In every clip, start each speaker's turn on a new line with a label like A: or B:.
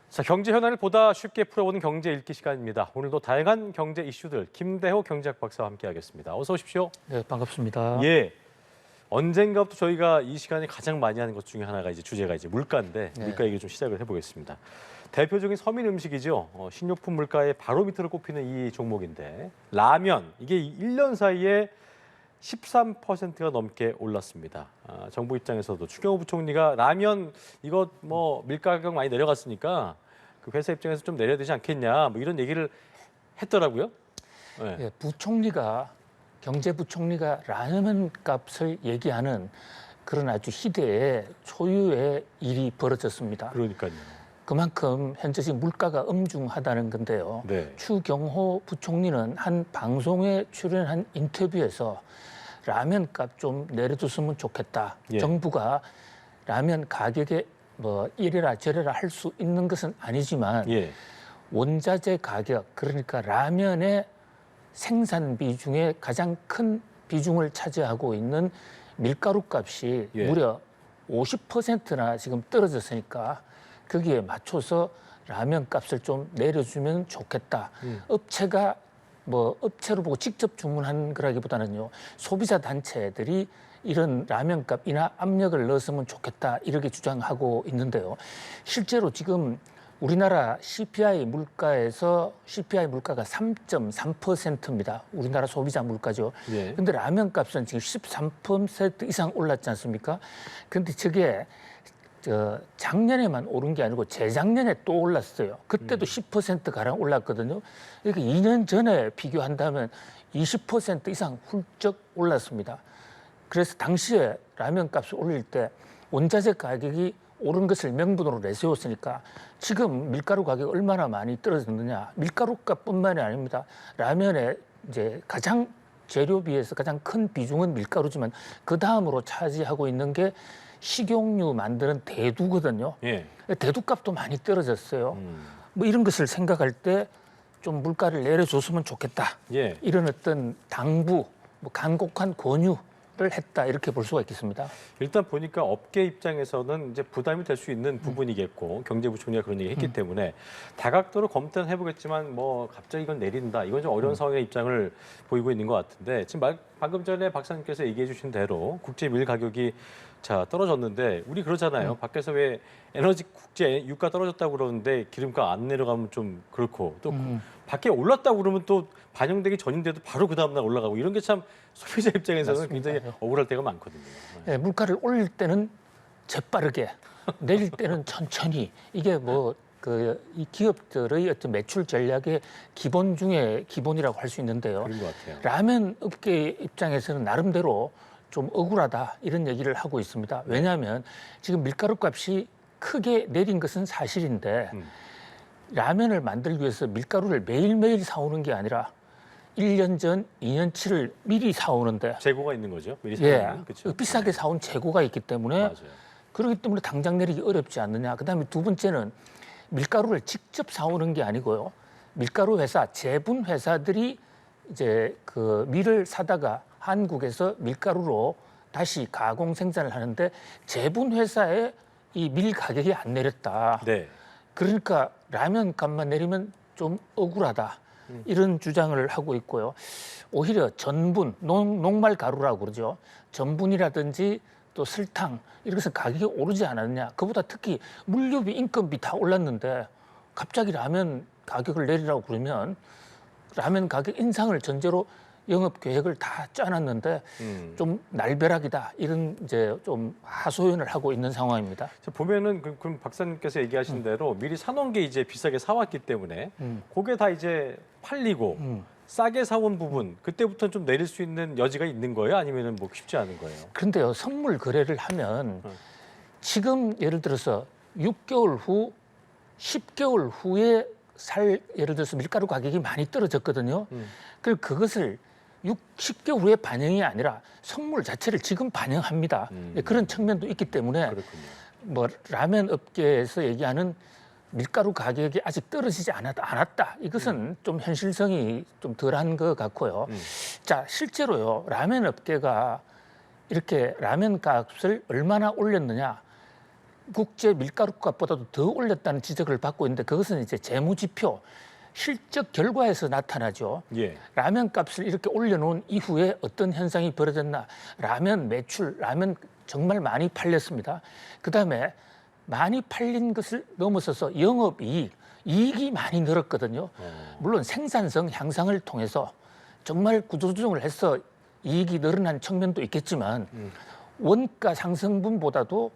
A: 자, 경제 현안을 보다 쉽게 풀어보는 경제 읽기 시간입니다. 오늘도 다양한 경제 이슈들 김대호 경제학 박사와 함께하겠습니다. 어서 오십시오.
B: 네, 반갑습니다.
A: 예, 언젠가부터 저희가 이 시간에 가장 많이 하는 것 중에 하나가 이제 주제가 이제 물가인데
B: 네.
A: 물가 얘기 좀 시작을 해보겠습니다. 대표적인 서민 음식이죠. 식료품 물가의 바로미터를 꼽히는 이 종목인데 라면 이게 1년 사이에 13%가 넘게 올랐습니다. 정부 입장에서도 추경호 부총리가 라면 이거 뭐 밀가 가격 많이 내려갔으니까 그 회사 입장에서 좀 내려야 되지 않겠냐 뭐 이런 얘기를 했더라고요. 네.
B: 네, 경제부총리가 라면 값을 얘기하는 그런 아주 희대의 초유의 일이 벌어졌습니다.
A: 그러니까요.
B: 그만큼 현재 지금 물가가 엄중하다는 건데요.
A: 네.
B: 추경호 부총리는 한 방송에 출연한 인터뷰에서 라면 값 좀 내려줬으면 좋겠다.
A: 예.
B: 정부가 라면 가격에 뭐 이래라 저래라 할 수 있는 것은 아니지만
A: 예.
B: 원자재 가격, 그러니까 라면의 생산비 중에 가장 큰 비중을 차지하고 있는 밀가루 값이
A: 예.
B: 무려 50%나 지금 떨어졌으니까 거기에 맞춰서 라면 값을 좀 내려주면 좋겠다. 업체가 뭐 업체로 보고 직접 주문한 거라기보다는요, 소비자 단체들이 이런 라면 값 인하 압력을 넣었으면 좋겠다 이렇게 주장하고 있는데요. 실제로 지금 우리나라 CPI 물가가 3.3%입니다. 우리나라 소비자 물가죠.
A: 예.
B: 근데 라면 값은 지금 13% 이상 올랐지 않습니까? 근데 저게 작년에만 오른 게 아니고 재작년에 또 올랐어요. 그때도 10%가량 올랐거든요. 그러니까 2년 전에 비교한다면 20% 이상 훌쩍 올랐습니다. 그래서 당시에 라면 값을 올릴 때 원자재 가격이 오른 것을 명분으로 내세웠으니까 지금 밀가루 가격이 얼마나 많이 떨어졌느냐. 밀가루 값뿐만이 아닙니다. 라면의 이제 가장 재료비에서 가장 큰 비중은 밀가루지만 그 다음으로 차지하고 있는 게 식용유 만드는 대두거든요.
A: 예.
B: 대두값도 많이 떨어졌어요. 뭐 이런 것을 생각할 때 좀 물가를 내려줬으면 좋겠다.
A: 예.
B: 이런 어떤 당부, 뭐 간곡한 권유를 했다 이렇게 볼 수가 있겠습니다.
A: 일단 보니까 업계 입장에서는 이제 부담이 될 수 있는 부분이겠고 경제부총리가 그런 얘기 했기 때문에 다각도로 검토는 해보겠지만 뭐 갑자기 이건 내린다. 이건 좀 어려운 상황의 입장을 보이고 있는 것 같은데 지금 방금 전에 박사님께서 얘기해 주신 대로 국제 밀 가격이 자 떨어졌는데 우리 그러잖아요. 밖에서 왜 에너지 국제 유가 떨어졌다고 그러는데 기름가 안 내려가면 좀 그렇고 또 밖에 올랐다고 그러면 또 반영되기 전인데도 바로 그 다음날 올라가고 이런 게 참 소비자 입장에서는
B: 맞습니다.
A: 굉장히 억울할 때가 많거든요.
B: 네, 물가를 올릴 때는 재빠르게, 내릴 때는 천천히. 이게 뭐 이 기업들의 어떤 매출 전략의 기본 중에 기본이라고 할 수 있는데요.
A: 그런 것 같아요.
B: 라면 업계 입장에서는 나름대로 좀 억울하다 이런 얘기를 하고 있습니다. 왜냐하면 지금 밀가루 값이 크게 내린 것은 사실인데 라면을 만들기 위해서 밀가루를 매일매일 사오는 게 아니라 1년 전, 2년치를 미리 사오는데
A: 재고가 있는 거죠. 미리
B: 예,
A: 사놓는. 그렇죠.
B: 비싸게 사온 재고가 있기 때문에
A: 맞아요.
B: 그렇기 때문에 당장 내리기 어렵지 않느냐. 그다음에 두 번째는 밀가루를 직접 사오는 게 아니고요. 밀가루 회사, 제분 회사들이 이제 그 밀을 사다가 한국에서 밀가루로 다시 가공 생산을 하는데 제분 회사에 이 밀 가격이 안 내렸다.
A: 네.
B: 그러니까 라면 값만 내리면 좀 억울하다. 이런 주장을 하고 있고요. 오히려 전분, 녹말 가루라고 그러죠. 전분이라든지 또 설탕 이런 것은 가격이 오르지 않았느냐. 그보다 특히 물류비, 인건비 다 올랐는데 갑자기 라면 가격을 내리라고 그러면 라면 가격 인상을 전제로 영업 계획을 다 짜놨는데 좀 날벼락이다 이런 이제 좀 하소연을 하고 있는 상황입니다.
A: 보면은 그럼 박사님께서 얘기하신 대로 미리 사놓은 게 이제 비싸게 사왔기 때문에 그게 다 이제 팔리고 싸게 사온 부분 그때부터 좀 내릴 수 있는 여지가 있는 거예요? 아니면은 뭐 쉽지 않은 거예요?
B: 그런데요, 선물 거래를 하면 지금 예를 들어서 6개월 후, 10개월 후에 예를 들어서 밀가루 가격이 많이 떨어졌거든요. 그것을 10개월 후에 반영이 아니라 선물 자체를 지금 반영합니다. 그런 측면도 있기 때문에
A: 그렇군요.
B: 뭐 라면 업계에서 얘기하는 밀가루 가격이 아직 떨어지지 않았다. 이것은 좀 현실성이 좀 덜한 것 같고요. 자, 실제로요, 라면 업계가 이렇게 라면 값을 얼마나 올렸느냐. 국제 밀가루값보다도 더 올렸다는 지적을 받고 있는데 그것은 이제 재무지표 실적 결과에서 나타나죠.
A: 예.
B: 라면 값을 이렇게 올려놓은 이후에 어떤 현상이 벌어졌나. 라면 매출, 라면 정말 많이 팔렸습니다. 그다음에 많이 팔린 것을 넘어서서 영업이익, 이익이 많이 늘었거든요. 물론 생산성 향상을 통해서 정말 구조조정을 해서 이익이 늘어난 측면도 있겠지만 원가 상승분보다도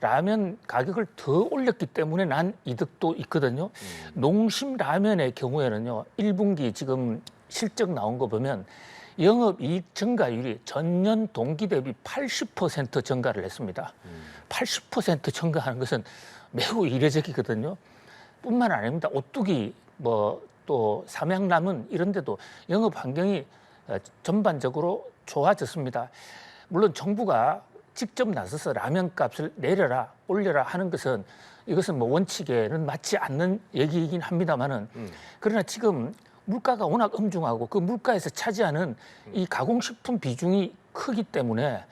B: 라면 가격을 더 올렸기 때문에 난 이득도 있거든요. 농심 라면의 경우에는요. 1분기 지금 실적 나온 거 보면 영업이익 증가율이 전년 동기 대비 80% 증가를 했습니다. 80% 증가하는 것은 매우 이례적이거든요. 뿐만 아닙니다. 오뚜기 또 삼양라면 이런 데도 영업 환경이 전반적으로 좋아졌습니다. 물론 정부가 직접 나서서 라면 값을 내려라 올려라 하는 것은 이것은 뭐 원칙에는 맞지 않는 얘기이긴 합니다만은 그러나 지금 물가가 워낙 엄중하고 그 물가에서 차지하는 이 가공식품 비중이 크기 때문에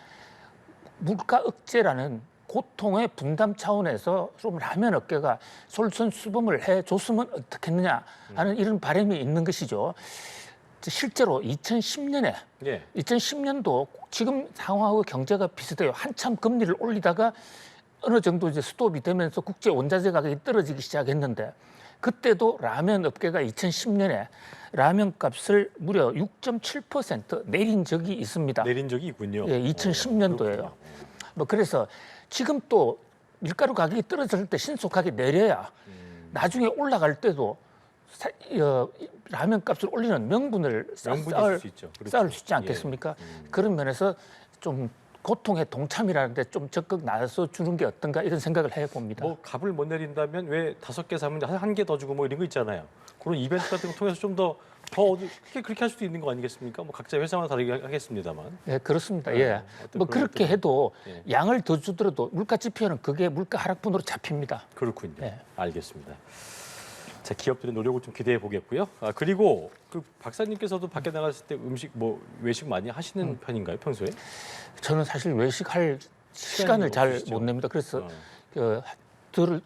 B: 물가 억제라는 고통의 분담 차원에서 좀 라면 업계가 솔선수범을 해줬으면 어떻겠느냐 하는 이런 바람이 있는 것이죠. 실제로 2010년에
A: 예.
B: 2010년도 지금 상황하고 경제가 비슷해요. 한참 금리를 올리다가 어느 정도 이제 스톱이 되면서 국제 원자재 가격이 떨어지기 시작했는데 그때도 라면 업계가 2010년에 라면 값을 무려 6.7% 내린 적이 있습니다.
A: 내린 적이 있군요.
B: 예, 2010년도예요. 뭐 그래서 지금 또 밀가루 가격이 떨어질 때 신속하게 내려야 나중에 올라갈 때도 라면 값을 올리는 명분을
A: 명분이 있을 수 있죠. 그렇죠.
B: 쌓을 수 있지 않겠습니까? 그런 면에서 좀 고통의 동참이라는데 좀 적극 나서 주는 게 어떤가 이런 생각을 해봅니다.
A: 뭐 값을 못 내린다면 왜 5개 사면 한 개 더 주고 뭐 이런 거 있잖아요. 그런 이벤트 같은 거 통해서 좀 더 그렇게 할 수도 있는 거 아니겠습니까? 뭐 각자 회사마다 다르게 하겠습니다만.
B: 예, 그렇습니다. 예.
A: 어떤
B: 뭐
A: 그런
B: 그렇게
A: 것들은-
B: 해도
A: 예.
B: 양을 더 주더라도 물가 지표는 그게 물가 하락분으로 잡힙니다.
A: 그렇군요.
B: 네.
A: 알겠습니다. 자, 기업들의 노력을 좀 기대해 보겠고요. 그리고 그 박사님께서도 밖에 나갔을 때 음식 뭐 외식 많이 하시는 편인가요, 평소에?
B: 저는 사실 외식할 시간을 잘
A: 없으시죠?
B: 못 냅니다. 그래서
A: 어.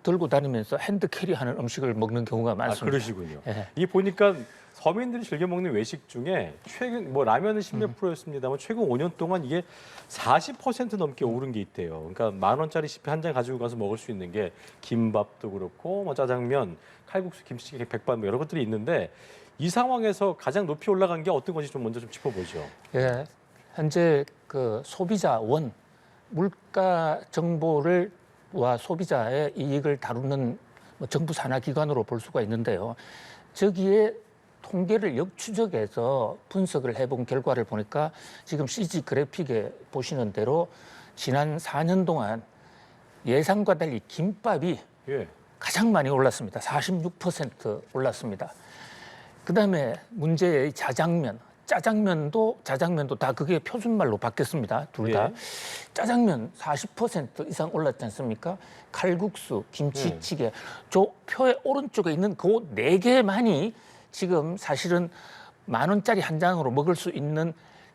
B: 들고 다니면서 핸드 캐리하는 음식을 먹는 경우가 많습니다.
A: 그러시군요.
B: 예.
A: 이게 보니까 서민들이 즐겨 먹는 외식 중에 최근 뭐 라면은 10몇 프로였습니다만 최근 5년 동안 이게 40% 넘게 오른 게 있대요. 그러니까 10,000원짜리 식비 한 장 가지고 가서 먹을 수 있는 게 김밥도 그렇고 뭐 짜장면, 칼국수, 김치찌개, 백반 뭐 여러 것들이 있는데 이 상황에서 가장 높이 올라간 게 어떤 건지 좀 먼저 좀 짚어보죠.
B: 예, 현재 그 소비자 원 물가 정보를 와 소비자의 이익을 다루는 뭐 정부 산하 기관으로 볼 수가 있는데요. 저기에 통계를 역추적해서 분석을 해본 결과를 보니까 지금 CG 그래픽에 보시는 대로 지난 4년 동안 예상과 달리 김밥이
A: 예.
B: 가장 많이 올랐습니다. 46% 올랐습니다. 그다음에 문제의 짜장면도 다 그게 표준말로 바뀌었습니다. 둘 다.
A: 예.
B: 짜장면 40% 이상 올랐지 않습니까? 칼국수, 김치찌개. 저 표의 오른쪽에 있는 그 4개만이 지금 사실은 10,000원짜리 한 장으로 먹을 수 있는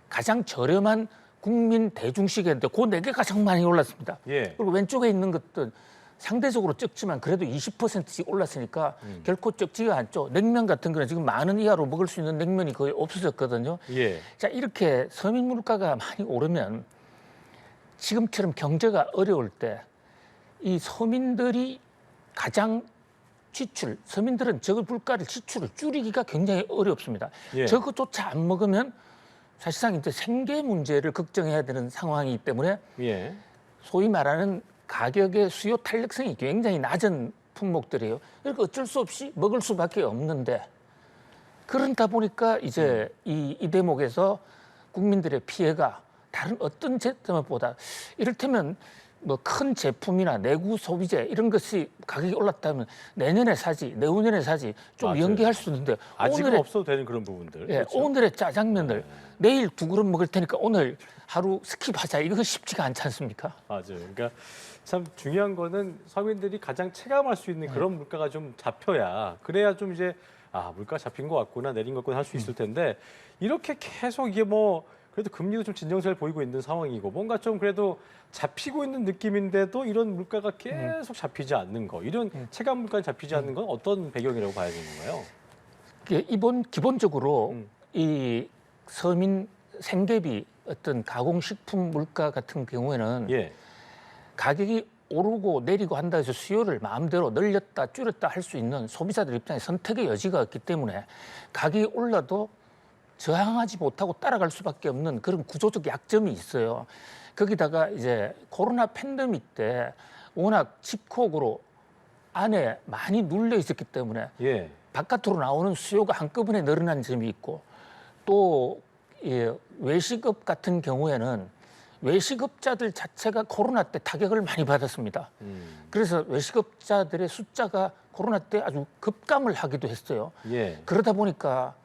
B: 가장 저렴한 국민 대중식인데 그 4개 가장 많이 올랐습니다.
A: 예.
B: 그리고 왼쪽에 있는 것들 상대적으로 적지만 그래도 20%씩 올랐으니까 결코 적지가 않죠. 냉면 같은 거는 지금 10,000원 이하로 먹을 수 있는 냉면이 거의 없어졌거든요.
A: 예.
B: 자, 이렇게 서민 물가가 많이 오르면 지금처럼 경제가 어려울 때 이 서민들이 가장 서민들은 저거 물가를 지출을 줄이기가 굉장히 어렵습니다.
A: 예.
B: 저것조차 안 먹으면 사실상 이제 생계 문제를 걱정해야 되는 상황이기 때문에
A: 예.
B: 소위 말하는 가격의 수요 탄력성이 굉장히 낮은 품목들이에요. 그러니까 어쩔 수 없이 먹을 수밖에 없는데 그러다 보니까 이제 이 대목에서 국민들의 피해가 다른 어떤 제품보다 이를테면 뭐 큰 제품이나 내구 소비재 이런 것이 가격이 올랐다면 내년에 사지, 내후년에 사지 좀
A: 맞아요.
B: 연기할 수 있는데
A: 아직은 없어도 되는 그런 부분들.
B: 예,
A: 그렇죠?
B: 오늘의 짜장면을 내일 2그릇 먹을 테니까 오늘 하루 스킵하자 이거 쉽지가 않지 않습니까?
A: 맞아요. 그러니까 참 중요한 거는 서민들이 가장 체감할 수 있는 그런 물가가 좀 잡혀야 그래야 좀 이제 물가 잡힌 것 같구나 내린 것 같구나 할 수 있을 텐데 이렇게 계속 이게 뭐 그래도 금리도 좀 진정세를 보이고 있는 상황이고 뭔가 좀 그래도 잡히고 있는 느낌인데도 이런 물가가 계속 잡히지 않는 거, 이런 체감 물가가 잡히지 않는 건 어떤 배경이라고 봐야 되는 거예요?
B: 이번 기본적으로
A: 음.
B: 이 서민 생계비 어떤 가공식품 물가 같은 경우에는
A: 예.
B: 가격이 오르고 내리고 한다 해서 수요를 마음대로 늘렸다 줄였다 할 수 있는 소비자들 입장에 선택의 여지가 없기 때문에 가격이 올라도 저항하지 못하고 따라갈 수밖에 없는 그런 구조적 약점이 있어요. 거기다가 이제 코로나 팬데믹 때 워낙 집콕으로 안에 많이 눌려 있었기 때문에
A: 예.
B: 바깥으로 나오는 수요가 한꺼번에 늘어난 점이 있고 또 외식업 같은 경우에는 외식업자들 자체가 코로나 때 타격을 많이 받았습니다. 그래서 외식업자들의 숫자가 코로나 때 아주 급감을 하기도 했어요.
A: 예.
B: 그러다 보니까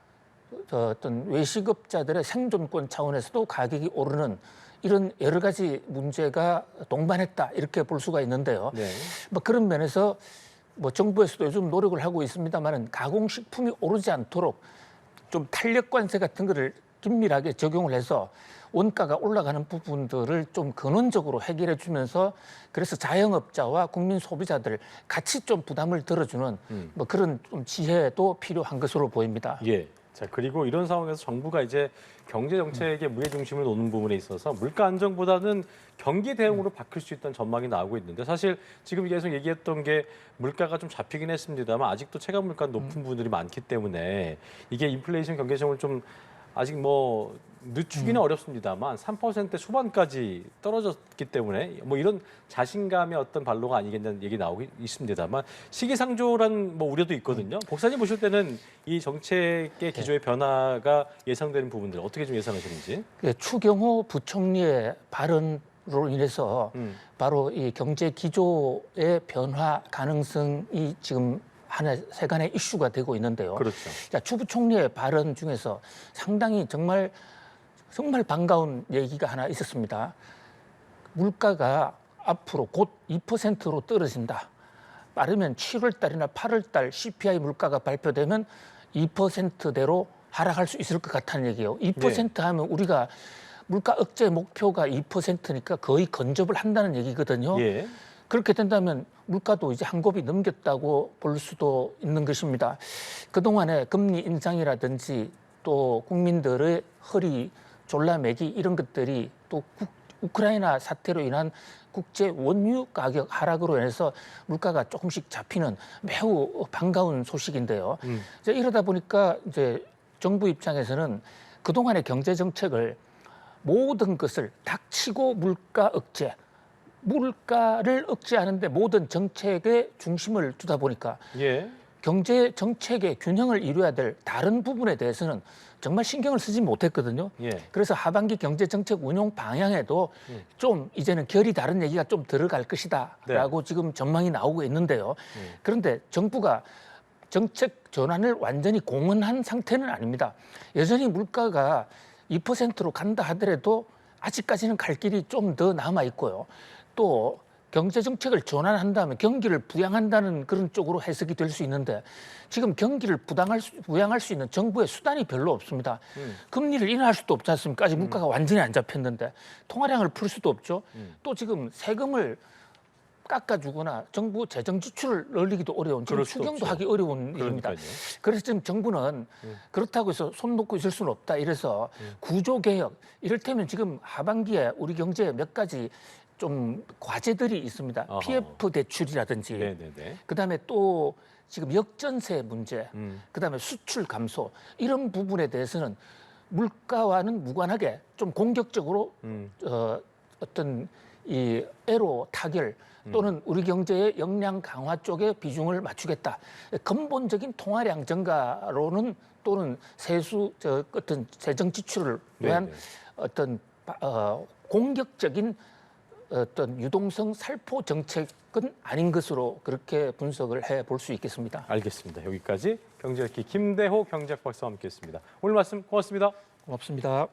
B: 어떤 외식업자들의 생존권 차원에서도 가격이 오르는 이런 여러 가지 문제가 동반했다 이렇게 볼 수가 있는데요.
A: 네.
B: 뭐 그런 면에서 뭐 정부에서도 요즘 노력을 하고 있습니다만은 가공식품이 오르지 않도록 좀 탄력 관세 같은 거를 긴밀하게 적용을 해서 원가가 올라가는 부분들을 좀 근원적으로 해결해 주면서 그래서 자영업자와 국민 소비자들 같이 좀 부담을 들어주는 뭐 그런 좀 지혜도 필요한 것으로 보입니다.
A: 예. 자, 그리고 이런 상황에서 정부가 이제 경제 정책의 무게 중심을 놓는 부분에 있어서 물가 안정보다는 경기 대응으로 바뀔 수 있다는 전망이 나오고 있는데 사실 지금 계속 얘기했던 게 물가가 좀 잡히긴 했습니다만 아직도 체감 물가 높은 부분들이 많기 때문에 이게 인플레이션 경계점을 좀 아직 뭐 늦추기는 어렵습니다만 3% 초반까지 떨어졌기 때문에 뭐 이런 자신감의 어떤 발로가 아니겠냐는 얘기 나오고 있습니다만 시기상조란 뭐 우려도 있거든요. 목사님 보실 때는 이 정책의 기조의 변화가 예상되는 부분들 어떻게 좀 예상하시는지?
B: 추경호 부총리의 발언으로 인해서 바로 이 경제 기조의 변화 가능성이 지금 하나 세간의 이슈가 되고 있는데요.
A: 그렇죠.
B: 자, 추 부총리의 발언 중에서 상당히 정말 반가운 얘기가 하나 있었습니다. 물가가 앞으로 곧 2%로 떨어진다. 빠르면 7월 달이나 8월 달 CPI 물가가 발표되면 2%대로 하락할 수 있을 것 같다는 얘기예요. 2% 하면 우리가 물가 억제 목표가 2%니까 거의 근접을 한다는 얘기거든요.
A: 예.
B: 그렇게 된다면 물가도 이제 한 곱이 넘겼다고 볼 수도 있는 것입니다. 그동안에 금리 인상이라든지 또 국민들의 허리 졸라매기 이런 것들이 또 우크라이나 사태로 인한 국제 원유 가격 하락으로 인해서 물가가 조금씩 잡히는 매우 반가운 소식인데요. 이제 이러다 보니까 이제 정부 입장에서는 그동안의 경제 정책을 모든 것을 닥치고 물가 억제, 물가를 억제하는데 모든 정책의 중심을 두다 보니까
A: 예.
B: 경제 정책의 균형을 이루어야 될 다른 부분에 대해서는 정말 신경을 쓰지 못했거든요.
A: 예.
B: 그래서 하반기 경제 정책 운용 방향에도 좀 이제는 결이 다른 얘기가 좀 들어갈 것이다라고 지금 전망이 나오고 있는데요. 그런데 정부가 정책 전환을 완전히 공언한 상태는 아닙니다. 여전히 물가가 2%로 간다 하더라도 아직까지는 갈 길이 좀 더 남아 있고요. 또 경제 정책을 전환한다면 경기를 부양한다는 그런 쪽으로 해석이 될 수 있는데 지금 경기를 부양할 수 있는 정부의 수단이 별로 없습니다. 금리를 인하할 수도 없지 않습니까? 아직 물가가 완전히 안 잡혔는데 통화량을 풀 수도 없죠. 또 지금 세금을 깎아주거나 정부 재정 지출을 늘리기도 어려운 지금
A: 그럴 수도
B: 추경도
A: 없죠.
B: 하기 어려운 일입니다.
A: 그러니까요.
B: 그래서 지금 정부는 그렇다고 해서 손 놓고 있을 수는 없다. 이래서 구조개혁 이를테면 지금 하반기에 우리 경제에 몇 가지 좀 과제들이 있습니다.
A: 어허.
B: PF 대출이라든지
A: 네네네.
B: 그다음에 또 지금 역전세 문제, 그다음에 수출 감소 이런 부분에 대해서는 물가와는 무관하게 좀 공격적으로 어떤 이 애로 타결 또는 우리 경제의 역량 강화 쪽에 비중을 맞추겠다. 근본적인 통화량 증가로는 또는 어떤 재정 지출을 위한
A: 네네.
B: 어떤 공격적인 어떤 유동성 살포 정책은 아닌 것으로 그렇게 분석을 해 볼 수 있겠습니다.
A: 알겠습니다. 여기까지 경제학기 김대호 경제학 박사와 함께했습니다. 오늘 말씀 고맙습니다.
B: 고맙습니다.